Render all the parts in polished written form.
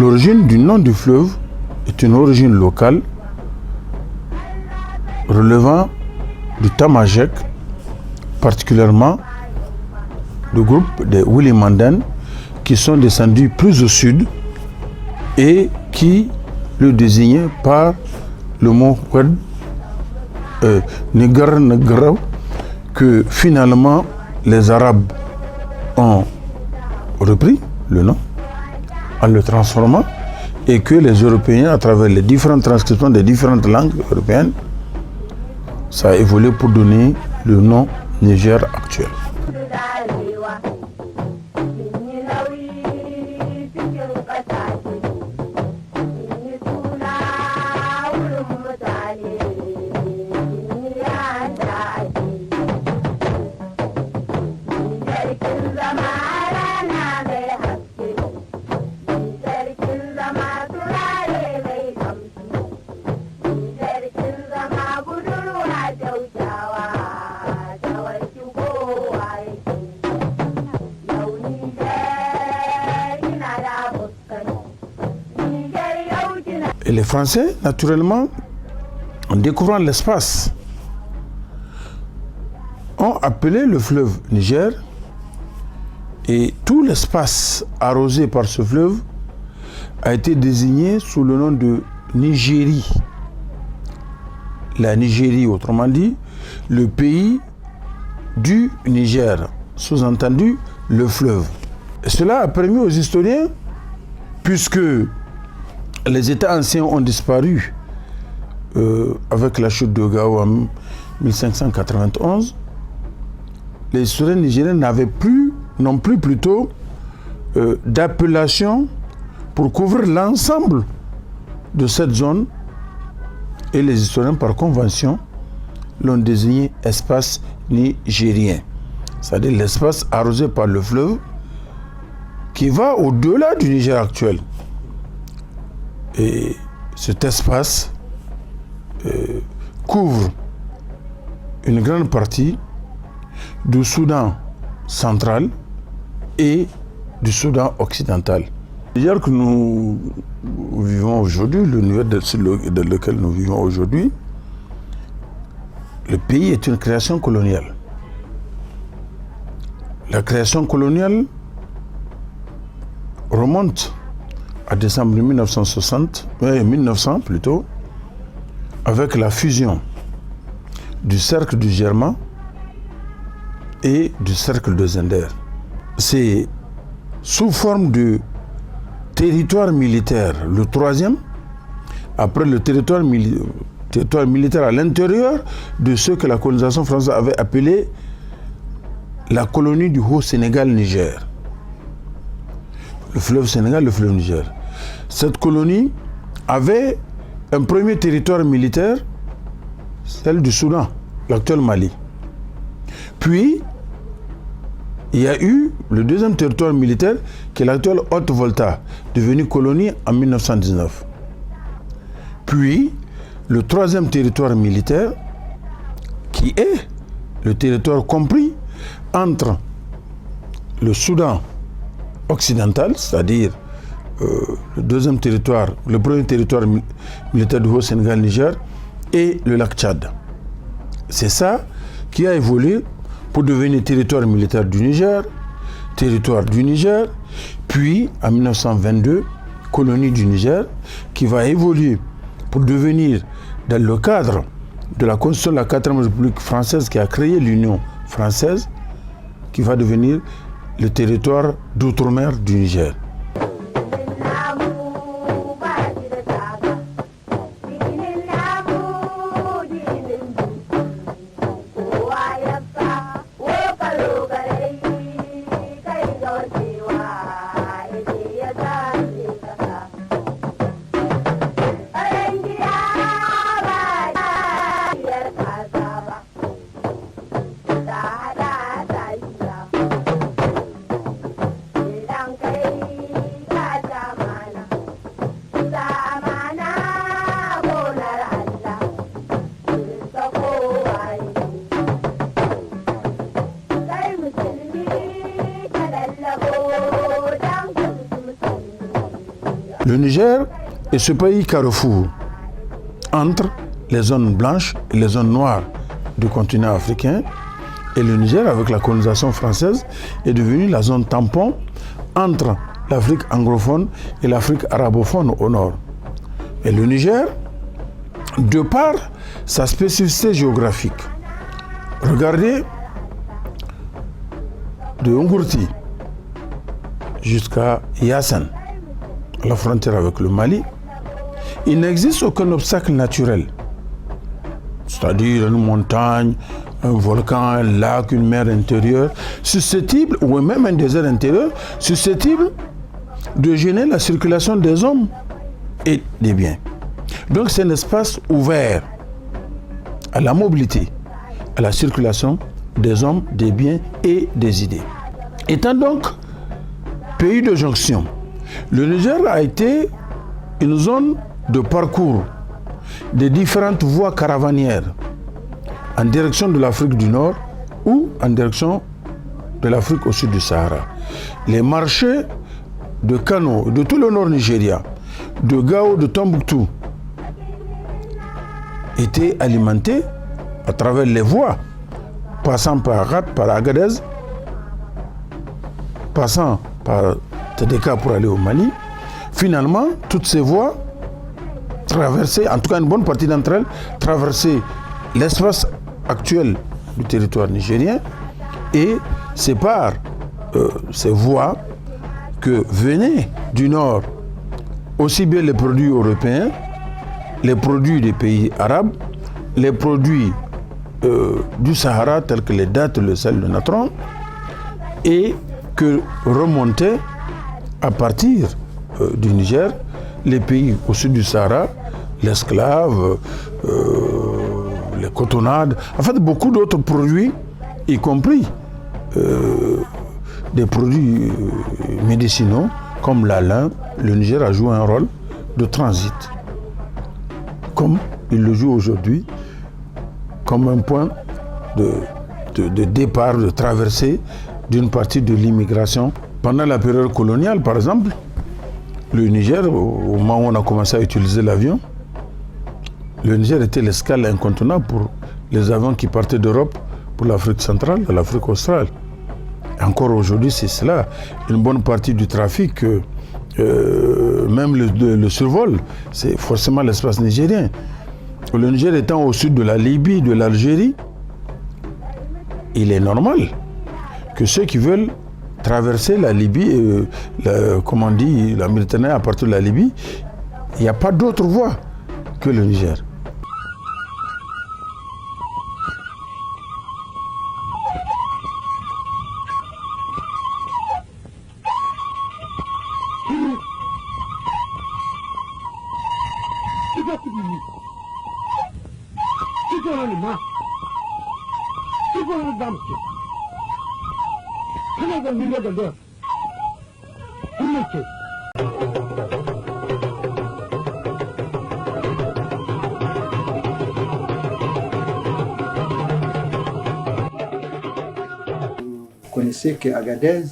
L'origine du nom du fleuve est une origine locale relevant du Tamajek, particulièrement du groupe des Wilimanden qui sont descendus plus au sud et qui le désignaient par le mot Wed, Negar Negra, que finalement les Arabes ont repris le nom en le transformant et que les Européens, à travers les différentes transcriptions des différentes langues européennes, ça a évolué pour donner le nom Niger actuel. Et les Français, naturellement, en découvrant l'espace, ont appelé le fleuve Niger et tout l'espace arrosé par ce fleuve a été désigné sous le nom de Nigérie. La Nigérie, autrement dit, le pays du Niger, sous-entendu le fleuve. Et cela a permis aux historiens, puisque les États anciens ont disparu avec la chute de Gao en 1591. Les historiens nigériens n'avaient plus, non plus plutôt, d'appellation pour couvrir l'ensemble de cette zone. Et les historiens, par convention, l'ont désigné espace nigérien. C'est-à-dire l'espace arrosé par le fleuve qui va au-delà du Niger actuel. Et cet espace couvre une grande partie du Soudan central et du Soudan occidental. Niger que nous vivons aujourd'hui, le Niger dans lequel nous vivons aujourd'hui, le pays est une création coloniale. La création coloniale remonte à décembre 1900 plutôt, avec la fusion du cercle du Germain et du cercle de Zender. C'est sous forme de territoire militaire, le troisième, après le territoire militaire à l'intérieur de ce que la colonisation française avait appelé la colonie du Haut-Sénégal-Niger. Le fleuve Sénégal, le fleuve Niger. Cette colonie avait un premier territoire militaire, celle du Soudan, l'actuel Mali. Puis, il y a eu le deuxième territoire militaire, qui est l'actuelle Haute-Volta, devenue colonie en 1919. Puis, le troisième territoire militaire, qui est le territoire compris entre le Soudan occidental, c'est-à-dire le deuxième territoire, le premier territoire militaire du Haut-Sénégal-Niger et le lac Tchad. C'est ça qui a évolué pour devenir territoire militaire du Niger, puis en 1922, colonie du Niger, qui va évoluer pour devenir, dans le cadre de la Constitution de la 4e République française qui a créé l'Union française, qui va devenir le territoire d'outre-mer du Niger. Love. Le Niger est ce pays carrefour entre les zones blanches et les zones noires du continent africain. Et le Niger, avec la colonisation française, est devenu la zone tampon entre l'Afrique anglophone et l'Afrique arabophone au nord. Et le Niger, de par sa spécificité géographique, regardez de Ngurti jusqu'à Yassen, à la frontière avec le Mali, il n'existe aucun obstacle naturel, c'est-à-dire une montagne, un volcan, un lac, une mer intérieure, susceptible, ou même un désert intérieur, susceptible de gêner la circulation des hommes et des biens. Donc c'est un espace ouvert à la mobilité, à la circulation des hommes, des biens et des idées. Étant donc pays de jonction, le Niger a été une zone de parcours des différentes voies caravanières en direction de l'Afrique du Nord ou en direction de l'Afrique au sud du Sahara. Les marchés de Kano, de tout le nord Nigeria, de Gao, de Tombouctou, étaient alimentés à travers les voies, passant par Agat, par Agadez, passant par Tedeka pour aller au Mali. Finalement, toutes ces voies traversaient, en tout cas une bonne partie d'entre elles, traversaient l'espace actuel du territoire nigérien et c'est par ces voies que venaient du nord aussi bien les produits européens, les produits des pays arabes, les produits du Sahara tels que les dattes, le sel, le natron, et que remontaient à partir du Niger les pays au sud du Sahara, l'esclave, les cotonnades, en fait beaucoup d'autres produits, y compris des produits médicinaux comme la lin. Le Niger a joué un rôle de transit, comme il le joue aujourd'hui, comme un point de départ, de traversée d'une partie de l'immigration. Pendant la période coloniale, par exemple, le Niger, au moment où on a commencé à utiliser l'avion, le Niger était l'escale incontournable pour les avions qui partaient d'Europe pour l'Afrique centrale et l'Afrique australe. Encore aujourd'hui, c'est cela. Une bonne partie du trafic, même le survol, c'est forcément l'espace nigérien. Le Niger étant au sud de la Libye, de l'Algérie, il est normal que ceux qui veulent traverser la Libye, la Méditerranée à partir de la Libye, il n'y a pas d'autre voie que le Niger. Vous connaissez qu'Agadez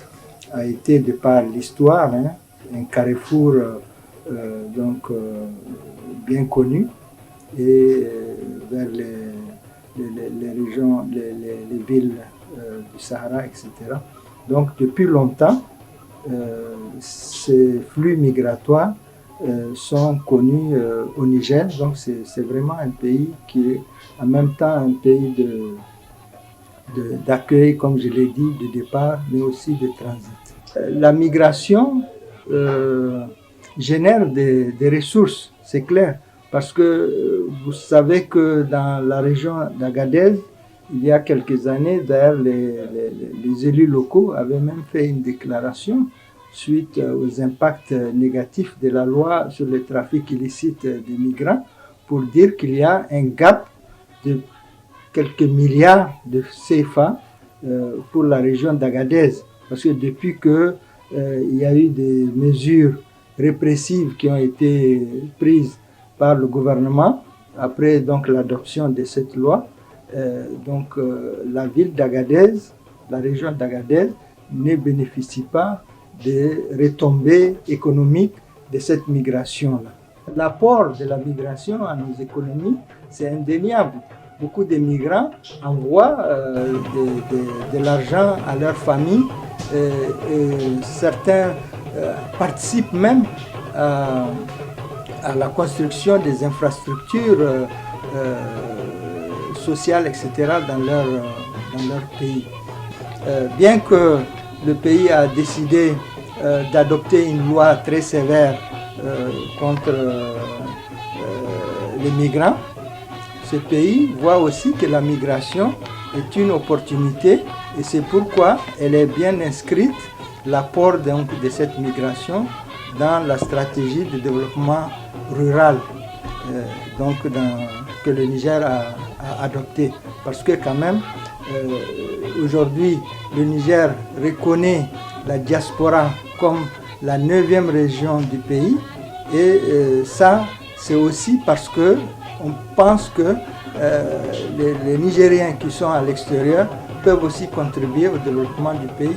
a été, de par l'histoire, un carrefour bien connu et vers les régions, les villes du Sahara, etc. Donc depuis longtemps, ces flux migratoires sont connus au Niger. Donc c'est vraiment un pays qui est en même temps un pays d'accueil, comme je l'ai dit, de départ, mais aussi de transit. La migration génère des ressources, c'est clair, parce que vous savez que dans la région d'Agadez, il y a quelques années, d'ailleurs, les élus locaux avaient même fait une déclaration suite aux impacts négatifs de la loi sur le trafic illicite des migrants, pour dire qu'il y a un gap de quelques milliards de CFA pour la région d'Agadez. Parce que depuis qu'il y a eu des mesures répressives qui ont été prises par le gouvernement, après donc l'adoption de cette loi, la ville d'Agadez, la région d'Agadez, ne bénéficie pas des retombées économiques de cette migration-là. L'apport de la migration à nos économies, c'est indéniable. Beaucoup de migrants envoient de l'argent à leur famille et certains participent même à la construction des infrastructures sociales, etc. dans leur pays. Bien que le pays a décidé d'adopter une loi très sévère contre les migrants, ce pays voit aussi que la migration est une opportunité et c'est pourquoi elle est bien inscrite, l'apport de cette migration dans la stratégie de développement rural que le Niger a adopté. Parce que quand même, aujourd'hui, le Niger reconnaît la diaspora comme la 9e région du pays et ça, c'est aussi parce que on pense que les Nigériens qui sont à l'extérieur peuvent aussi contribuer au développement du pays.